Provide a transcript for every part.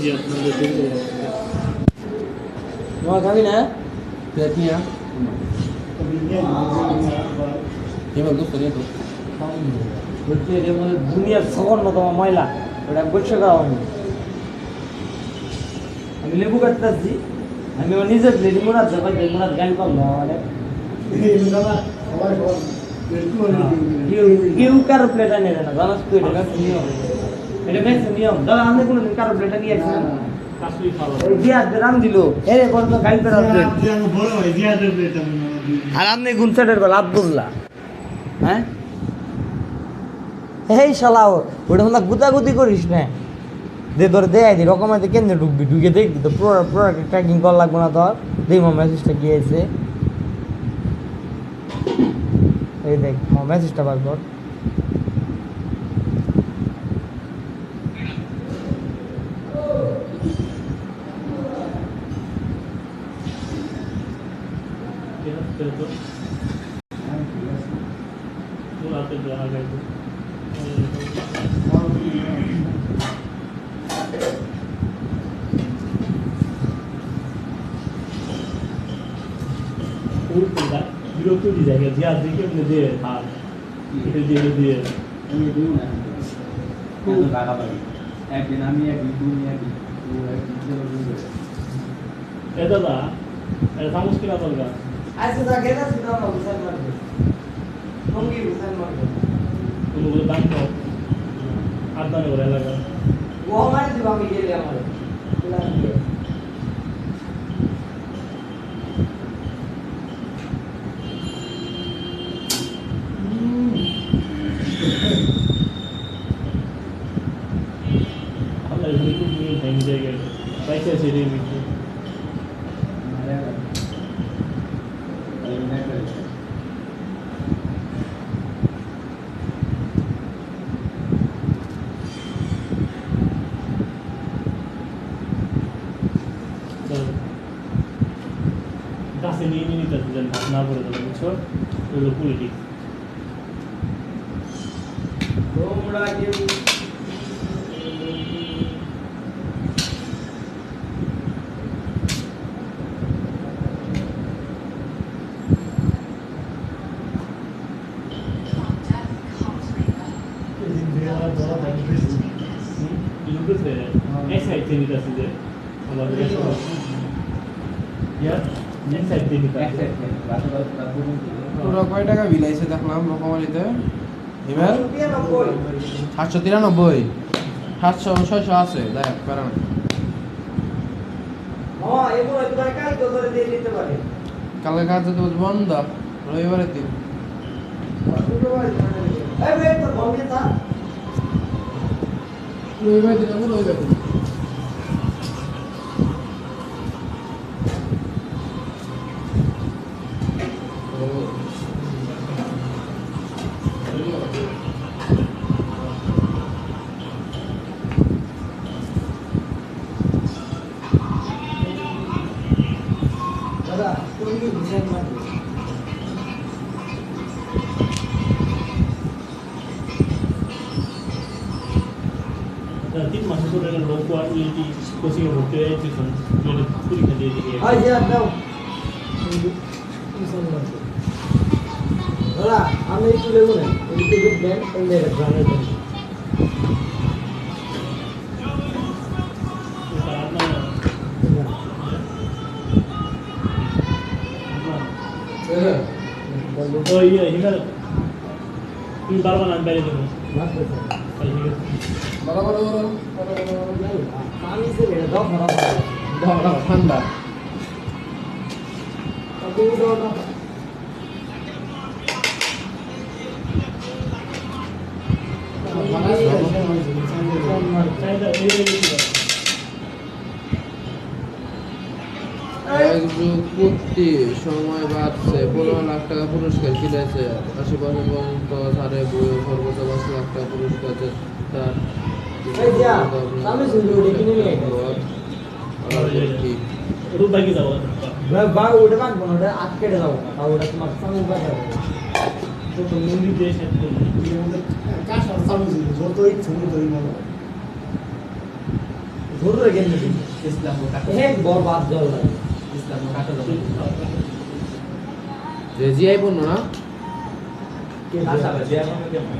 জি আপনাদের দিন তোমার খাবি না প্লেট নিয়ে এবার দোস্ত নিয়ে তো দুনিয়ার জঘন্যতম ময়লা ওটা পরিষ্কার করা হয়নি আমি লেবু কাটতেছি আমি আমার নিজের প্লেট মোড়াত যাই মোড়াত গান করলো মানে কেউ কারো প্লেট আনে না জানাস তুই এটা কাছে নিয়ম এটা কাছে নিয়ম দাদা আমি কোনোদিন কারো প্লেট নিয়ে আসি না জিয়াদের রাম দিল এরে বড় তো গাইল পেরার প্লেট আর আপনি গুনসাটের গলা আব্দুল্লাহ হ্যাঁ এই শালাও ওটা আমরা গুতাগুতি করিস না দে ধরে দেয় দি রকমাইতে কেন্দ্রে ঢুকবি ঢুকে দেখবি তো পুরো ট্র্যাকিং করা লাগবে না ধর দেখবো মেসেজটা কি আছে এই দেখ মেসেজটা বার কর বিরক্ত দিয়ে যায় যে আজ দেখে আপনি দিয়ে থাক এটা দিয়ে আমি দিই না খুব লাগাবাড়ি একদিন আমি একদিন তুমি একদিন ও একদিন এ দাদা এটা সামুস কিনা দরকার আচ্ছা দা গেদা সিধা না বুঝাই মারবে সঙ্গী বুঝাই মারবে কোনো দাম কম আর দামে ওরা লাগা ও মারি দিব আমি গেলে আমার Allah ini tu ni hang jaga. Baik saja dia itu. Dah sini ini tak jalan nak boleh tu macam tu politik. তোমরা কেউ পুরো কয় টাকা বিলাইছে দেখলাম রকমারিতে এবার 793 700 আছে দেখ কারণ কালকে কাজ তো বন্ধ রবিবারের দিন রবিবার দিন আমি রবিবার দিন Nanti masuk ke dalam lomba ini kursi yang berkait itu kan jadi puri kan jadi. Hai dia daw. Hola, আমি একটু লেবু নেই একটু দুধ দেন এনে রাখবেন Oh iya, hingga ini baru kan bayar itu. বরাবর আমি সে রে দাও বরাবর ঠান্ডা যুক্তি সময় বাড়ছে 15 লাখ টাকা পুরস্কার কিনেছে 80% পর্যন্ত ছাড়ে বই সর্বোচ্চ 5 লাখ টাকা পুরস্কার তার bagi tahu. Baru udah kan, udah akhir tahu, udah cuma sama baca. Itu pengundi desa itu. Kasar sama sih, soto itu semua dari mana? ঘুরে গেলি ইসলাম ও কাটা এক বরবাদ জল লাগে ইসলাম ও কাটা যে জিআই পণ্য না কে কাঁচা ভাই দেয়া হবে কেমন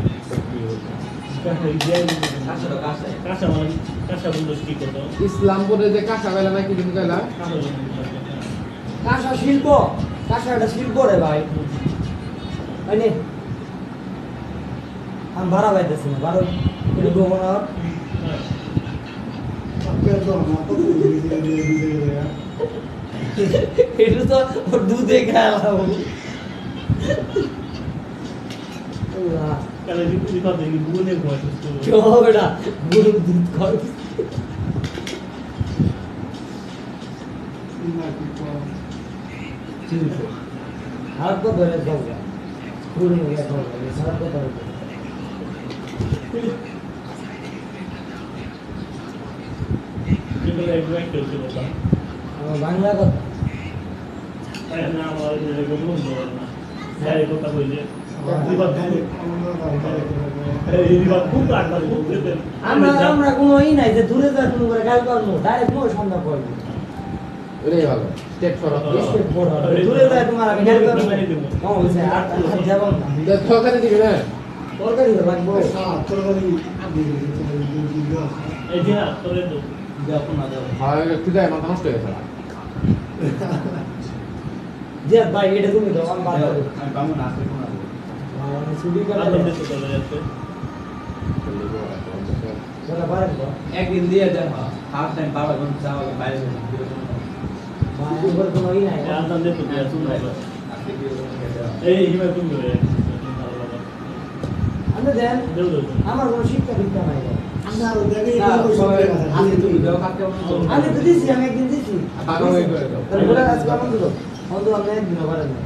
কাঁচা তো কাঁচা কাঁচা মানে কাঁচা বন্ধু কি করতো ইসলামপুরে যে কাঁচা বেলা নাকি দিন গেলা কাঁসা শিল্প কাঁসা একটা শিল্প রে ভাই মানে আমি ভাড়া পাইতেছি না ভাড়া এটা গভর্নর এটা তো ওর দুধে খেলাম কালে রিপোর্ট দিতে দেখি বুনে ঘুমাইতো কি হবে না গরুর দুধ খাওয়া হাত তো ধরে যাবো পুরো গিয়ে যাবো সারা কথা কিন্তু একদম করতে বলতাম আমার বাংলা কথা তাই না আমার এরকম বন্ধু না যাই কথা কইলে আমরা কোনো ই নাই যে দূরে যা কোনো করে গাল করবো ডাইরেক্ট কোনো সন্ধ্যা করবো ওটাই ভালো স্টেপ ফর দূরে যায় তোমার আমি গাল করবো কম হয়েছে আর যাবো না তরকারি দিবি না তরকারি লাগবো এই যে তোরে তো দেওয়া না দেওয়া হয় একটু যায় মাথা নষ্ট হয়ে গেছে যে ভাই এটা তুমি দাও আমি বাদ দেবো আমি পাবো না আসলে কোনো আমি ছুটি করে আদম দিতে চলে যাচ্ছে চলে পারেন তো একদিন দিয়ে দেন হাফ টাইম বাবা কোন চাওয়া বাইরে ভাই উপর কোনো ই নাই আদম দিতে চলে যাচ্ছে আজকে কি দেওয়া এই হিমে তুমি করে আমি দেন দেও দেও আমার কোনো শিক্ষা দীক্ষা নাই আজকে তুমি দেওয়া খাতে আমি তো দিছি আমি একদিন দিছি বাবা ওই করে দাও তাহলে বলে আজকে আমার দিল বন্ধু আমি একদিন পারেন না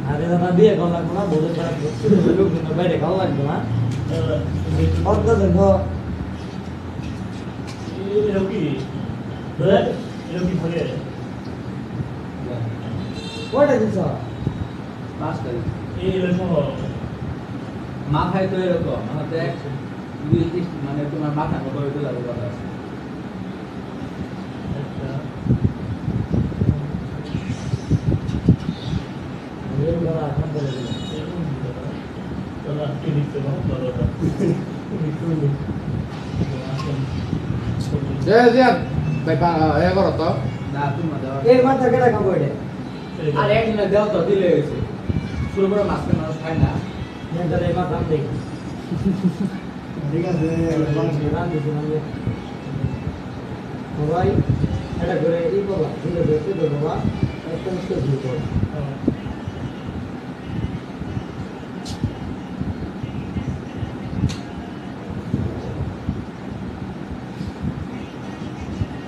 আরে দাদা বিয়ে করা লাগবো না বলে খারাপ লোক দিন বাইরে খাওয়া লাগবে না অর্ধ দেখো এরকম কি ভাগে কয়টা দিছ পাঁচটা এরকম মাথায় তো এরকম আমাদের এক মানে তোমার মাথা মতো হইতে লাগবে কথা আছে যে যে ভাই এ করো তো না তুমি দেওয়া এই মাথা কেটে খাবো এটা আর একদিন দেওয়া তো দিলে হয়েছে শুরু করে মাছকে মানুষ খায় না তাহলে এই মাথা আমি দেখি সবাই এটা করে ই করবা ধীরে ধীরে ধরে বাবা একটা মুখে ধুয়ে করো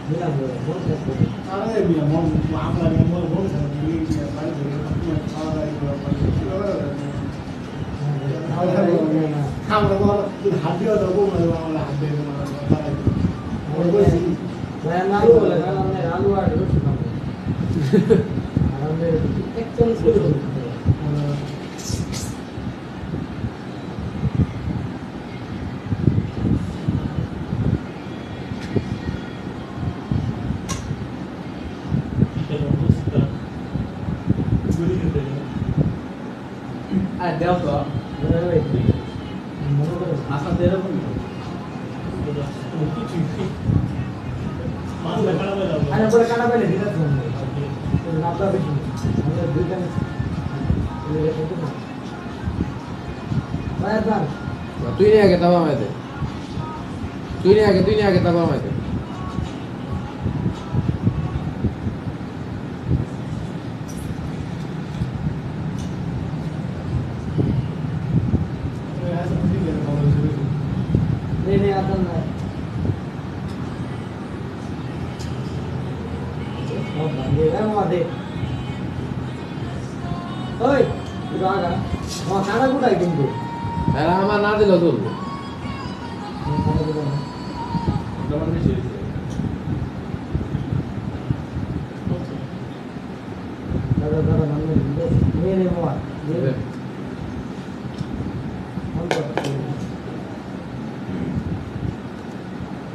দিলাম বলে মন শেষ করে আলু বলে আলু আর রসুন এক চামচ করে আর দেওয়া তো আসাতে এরকম আরে বলে কাটা পাইলে দিতে হবে নাপটা বেশি আমরা দুই টাইম ভাই দাম তুই নিয়ে আগে তাবা মাইতে তুই নিয়ে আগে তাবা মাইতে নেই आता না ওই রাগা মা কানা গুড়াই কিন্তু এরা আমার না দিলেও চলবে তোমার বেশি হয়েছে দাদা দাদা নামে নিয়ে নে মামা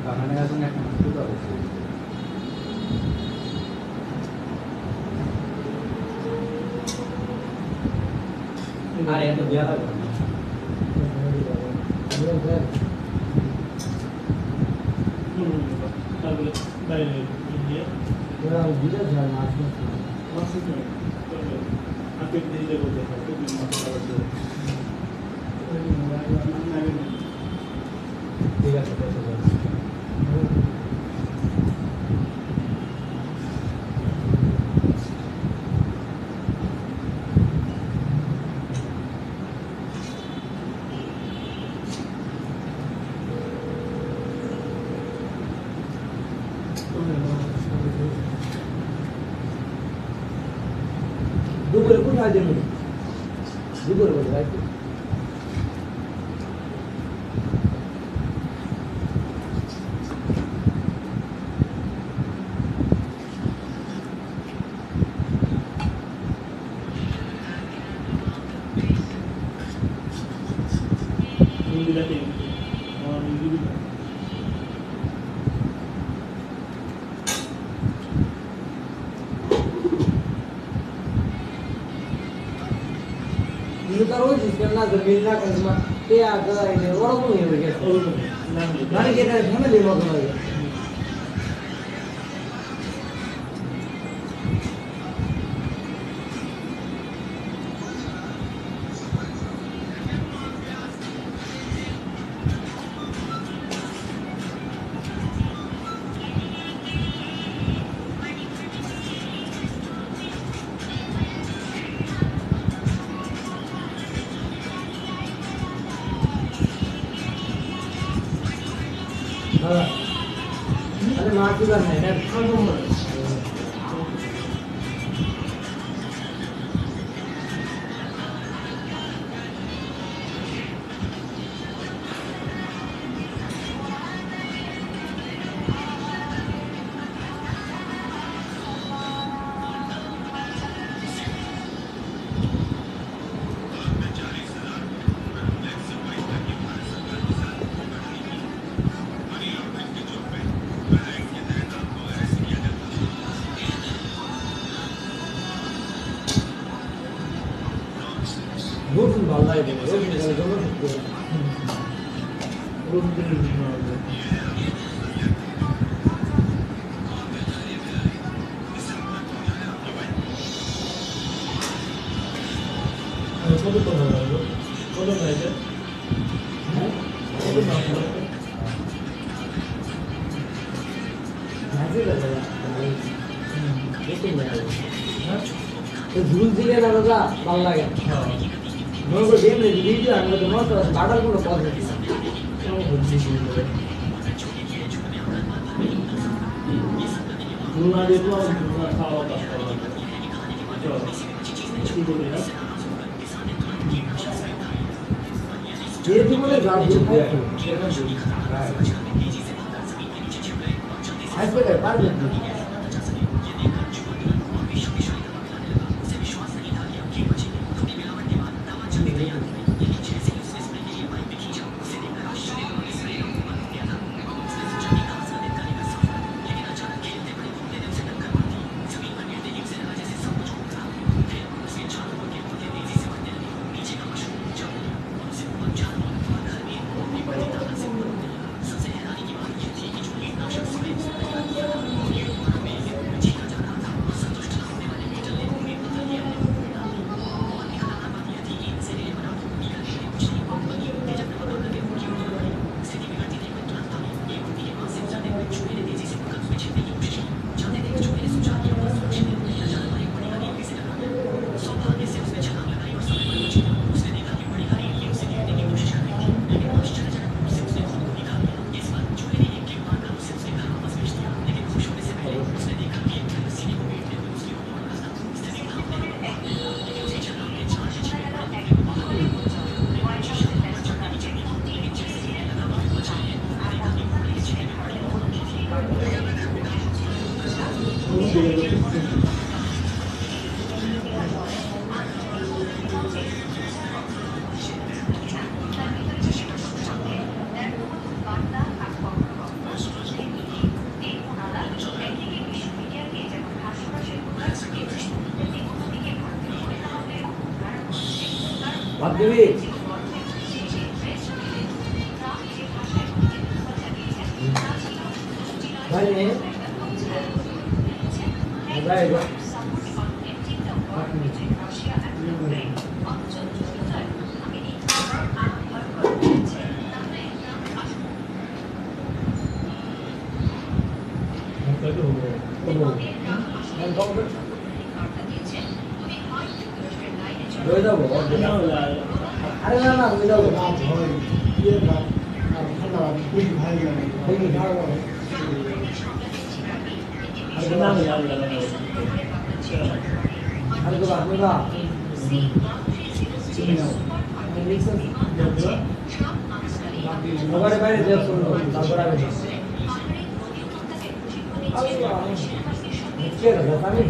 বাগানে এখন একটা শুরু হবে আর এত দেওয়া লাগবে না তারপরে বাইরে দিয়ে মাছ আপনি দিলে বলতে হবে ঠিক আছে দুপুরে কোথায় যাবেন দুপুরে বলে রাখি তার ওই সিস্টেম না জমিন না কাজমা তে আগে আইনে ওরকম হয়ে গেছে মানে কি এটা ফ্যামিলি মত হয়ে গেছে अरे मार की बात नहीं ना बहुत भाला है वो दोनों কত তো ভালো লাগলো কত ভাইটা কত মাছ ऐसे कर रहा है लेकिन यार तो झूल दिले ना दादा भाला लगे হ্যাঁ मैं को गेम ले वीडियो हम तो मत बाटल को पॉज है কেমন হচ্ছে লুনা দিয়ে তো লুনা খাওয়া দাওয়া করা লাগে চল কি বলি না ये भी बोले गाड़ दिया आज पे कर पार देते দিবি ভাই নে ভাই হয়ে যাবো আরে না না হয়ে যাবো আরে তো আপনি বা ওখানে বাইরে দেখ শুনলো তারপর আগে আমি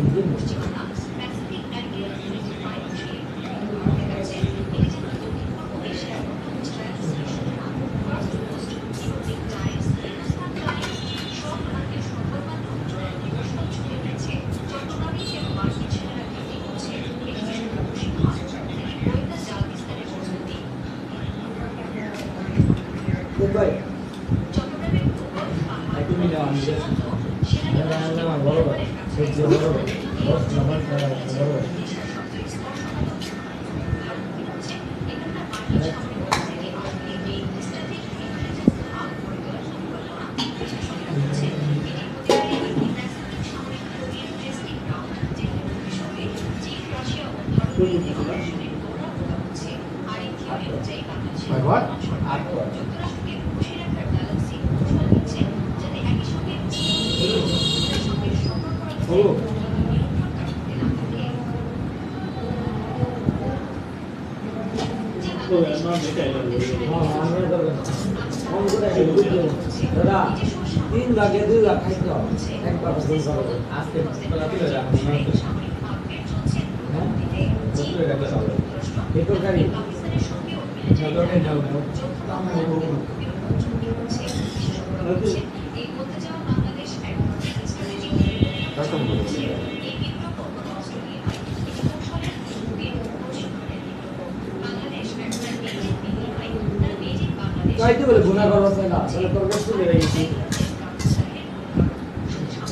ভাই তুমি না আমি বড় ভাই বড় ভাই বড় ভাই My what? Oh. দাদা 3 ভাগে 2 লাখ খাইতে হবে একবার ভুল করবে আজকে বেতরকারি চাইতে বলে গুণা করবা চাই না তাহলে তোর কাছে চলে গেছি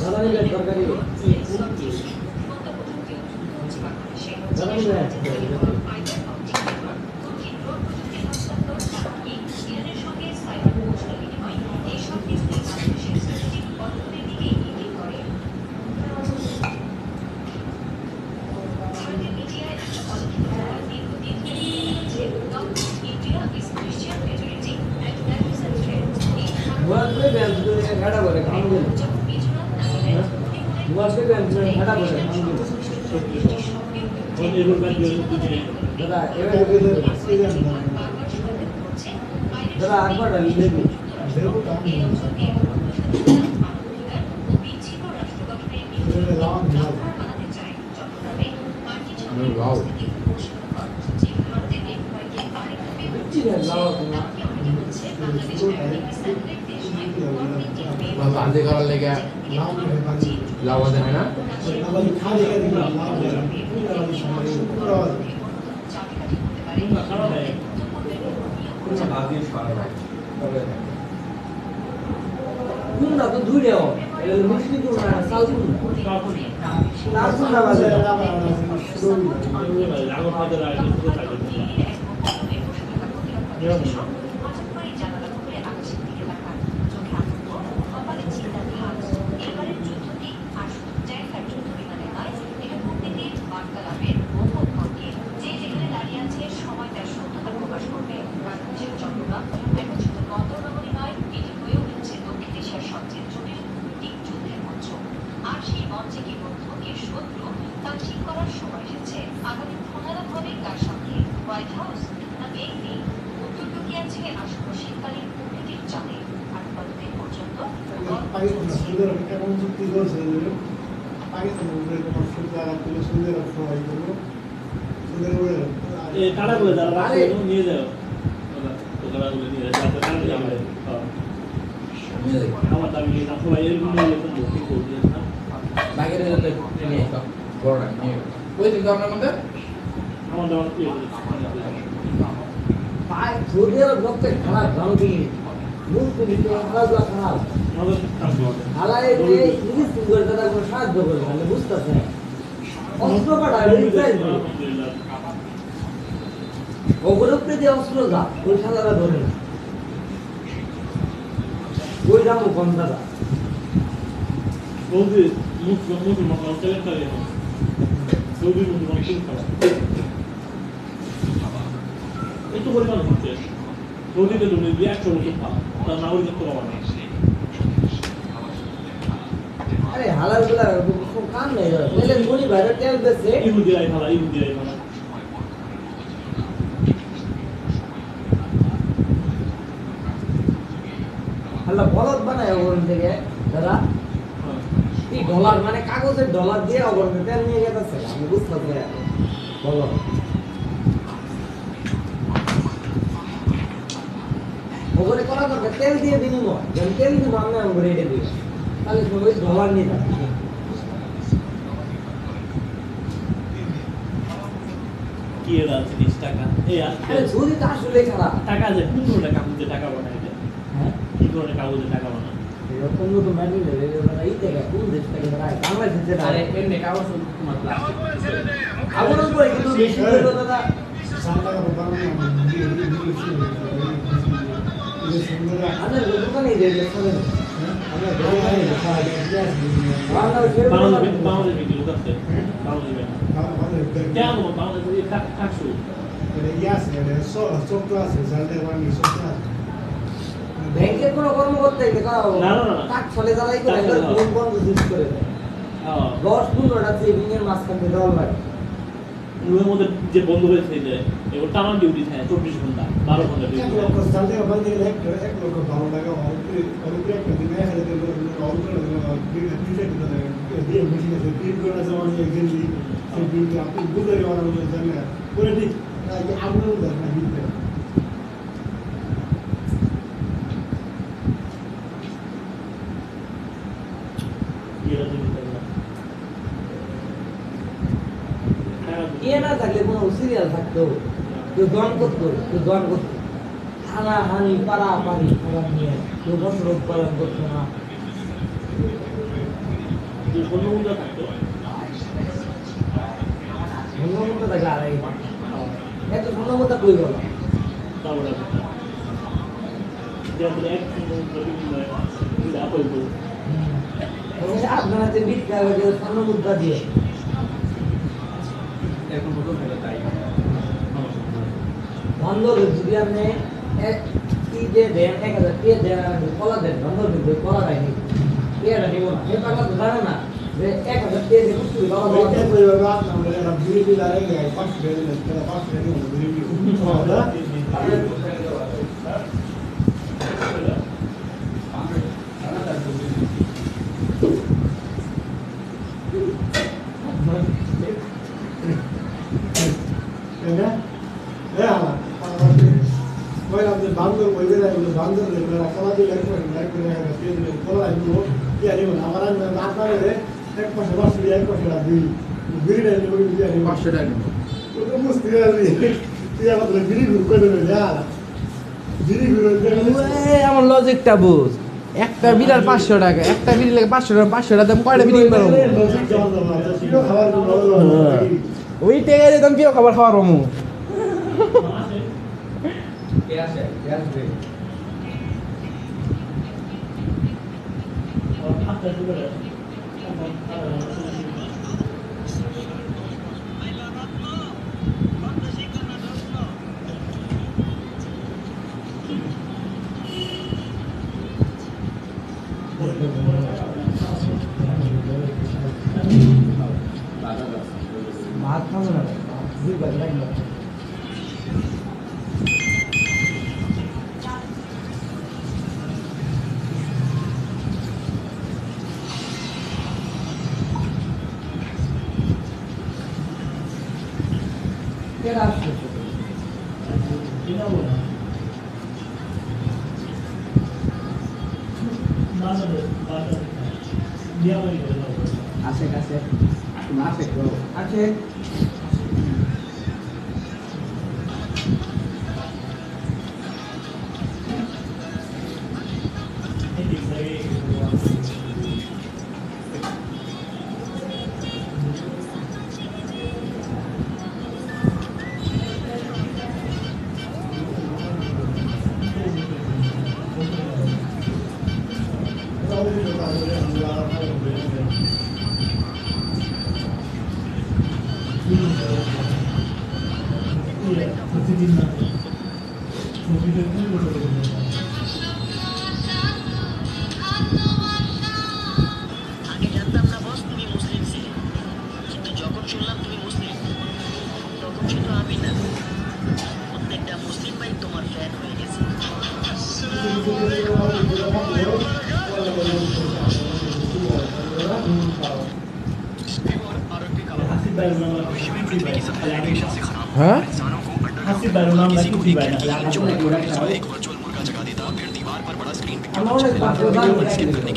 দাদা নিলে তরকারি দাদা নিলে मुआशरे बैंक में खड़ा बोले काम दे मुआशरे बैंक में खड़ा बोले काम दे और ये लोग बैंक जो दादा एवे दादा आगवा डाली ले भी देखो काम नहीं वाओ बिच्ची है लावा तुम्हारा बस आंधे करा ले गया लावा देना ना तुम ना तो दूर हो ये मुश्किल तो ना साल तुम लास्ट ना बाजे लागो फादर आए तो ताकत টাটা বলে যারা রাখে নিয়ে যাও টাটা বলে নিয়ে যাও টাটা যাবে আমার দাবি না সবাই এরকম নিয়ে তো ঠিক করে দিয়েছ না বাইরে নিয়ে তো বড় নিয়ে ওই দিন আপনার মধ্যে আমার দাবি ভাই যদিও লোকটা খারাপ ভালো দিকে মুখ দিকে খারাপ খারাপ আমাদের কাজ হবে হালাই যে ইংলিশ সুন্দর কথা কোনো সাহায্য করবে মানে বুঝতেছে অস্ত্র কাটা আলহামদুলিল্লাহ ওগুলোকে যে অস্ত্র যা ওই সাদারা ধরে না ওই দাম কন্দারা বলতে মুসলমান কালকে খালি সৌদি মুসলমান খুব খারাপ একটু পরিমাণ হচ্ছে সৌদিতে তুমি 100 বছর খাওয়া তার নাগরিক তো পাওয়া না আরে হালাল গুলা কোনো কাম নেই তাহলে মনি বাইরে তেল বেচে ইহুদিরাই ভালো ইহুদিরাই ভালো আল্লাহ বলদ বানায় ওখান থেকে দাদা এই ডলার মানে কাগজের ডলার দিয়ে ওখানে তেল নিয়ে গেছে আমি বুঝতে পারি বলো ওখানে করা দরকার তেল দিয়ে বিনিময় যেন তেল দিব আমরা ওখানে রেটে দিই তাহলে সবাই ডলার নিয়ে যাবে কি এরা জিনিস টাকা এই আরে যদি তো আসলে খারাপ টাকা যে কোন ধরনের কাগজে টাকা বানায় এটা হ্যাঁ কি ধরনের কাগজে টাকা বানায় এরকম তো ম্যাটেরিয়াল এগুলো এই থেকে কোন দেশ থেকে ধরায় বাংলাদেশ থেকে আরে এমনি কাগজ তোমার প্লাস্টিক আবার উপরে কিন্তু বেশি হলো দাদা আমাদের দোকানে যে লেখা আমরা দোকানে লেখা বাংলাদেশ বিক্রি করতে বাংলাদেশ কেন বাংলাদেশে টাকসু ব্যাংকের কোনো কর্মকর্তা না, না, না। কাজ চলে যারাই করে টাকা দাও। লোন বন্ধ শেষ করে দেয় 10-15টা সেভিং এর মাঝখান থেকে দেওয়া লাগে রুমের মধ্যে যে বন্ধ হয়েছে যে এবার টানা ডিউটি থাকে 24 ঘন্টা 12 ঘন্টা ডিউটি ইয়ে না থাকলে কোনো সিরিয়াল থাকতো কেউ দন করতো কেউ দন করতো হানা হানি পাড়া পাড়ি খাবার নিয়ে কেউ বছর উৎপাদন করতো না বন্ধুগুলো থাকতো ধন্যমত থাকে আর এই এত ধন্যমত কই গেল তাহলে যেমন এক আপল আপনারা যে বিক্রি করে ধন্যমুদ্রা দিয়ে এখন মতো ফেলে তাই বন্ধ যদি আপনি কি দিয়ে দেন 1000 কে দেন কলা দেন বন্ধ দিবে কলা রাখি পেয়ারা দিব না এই পাগলা তো জানে না যে 1000 কে দিয়ে কিছু কলা বান্দর বলবে না বান্দর খাওয়া দিলে আপনার এক পাশে 500 টাকা আমার লজিকটা বুঝ একটা বিড়াল 500 টাকা একটা বিড়াল 500 টাকা 500 টাকা দাম কয়টা বিড়াল পারো ওই টাকা দিয়ে দাম কি খাবার খাওয়ার মু কে আসে ভাত খাবো না দুই বার লাগবে কেন আসছে আসে কাছে আসে আছে আগে জানতাম না বস তুমি মুসলিম ছিলে, কিন্তু যখন শুনলাম তুমি মুসলিম, তখন শুধু আমি না, প্রত্যেকটা মুসলিম ভাই তোমার ফ্যান হয়ে গেছে। হ্যাঁ হাসিব ভাইয়ের নাম নাকি কুটি ভাই না আমার অনেক বাচ্চা কিন্তু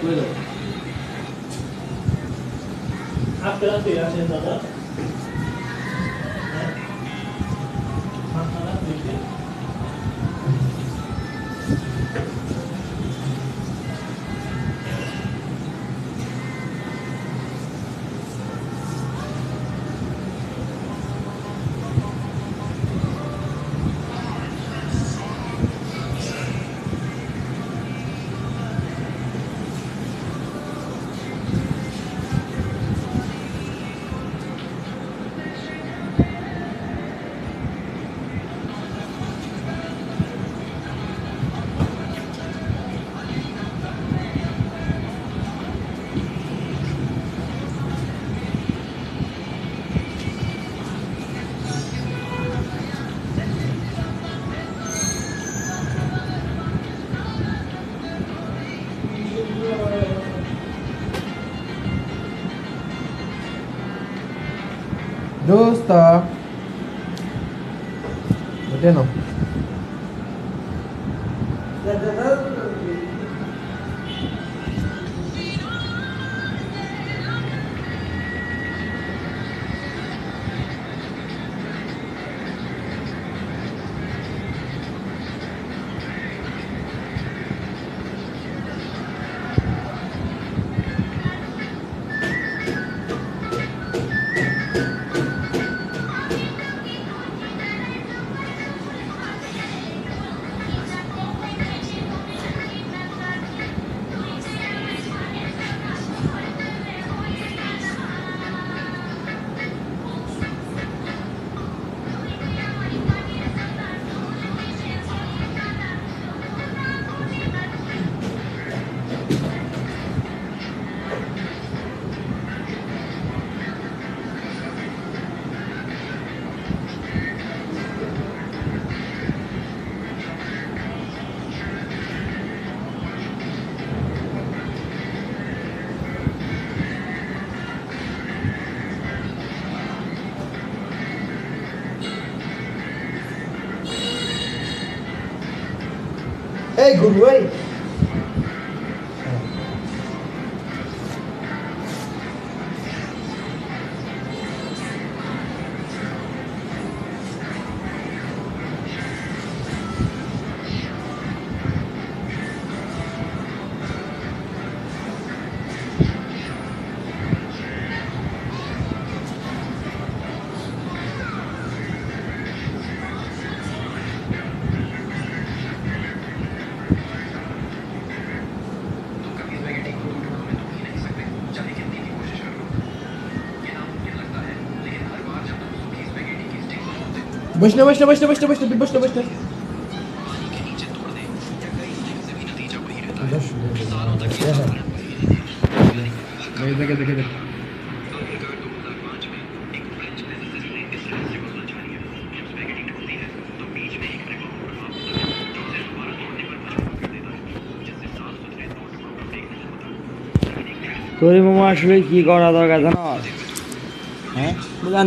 বলি না আজকে রাতে আসেন দাদা दोस्त बेटे नो এই গুরু এই वैष्णव वैष्णव वैष्णव वैष्णव वैष्णव वैष्णव वैष्णव देखे देखे देखे তোরে মামা আসলে কি করা দরকার জানো হ্যাঁ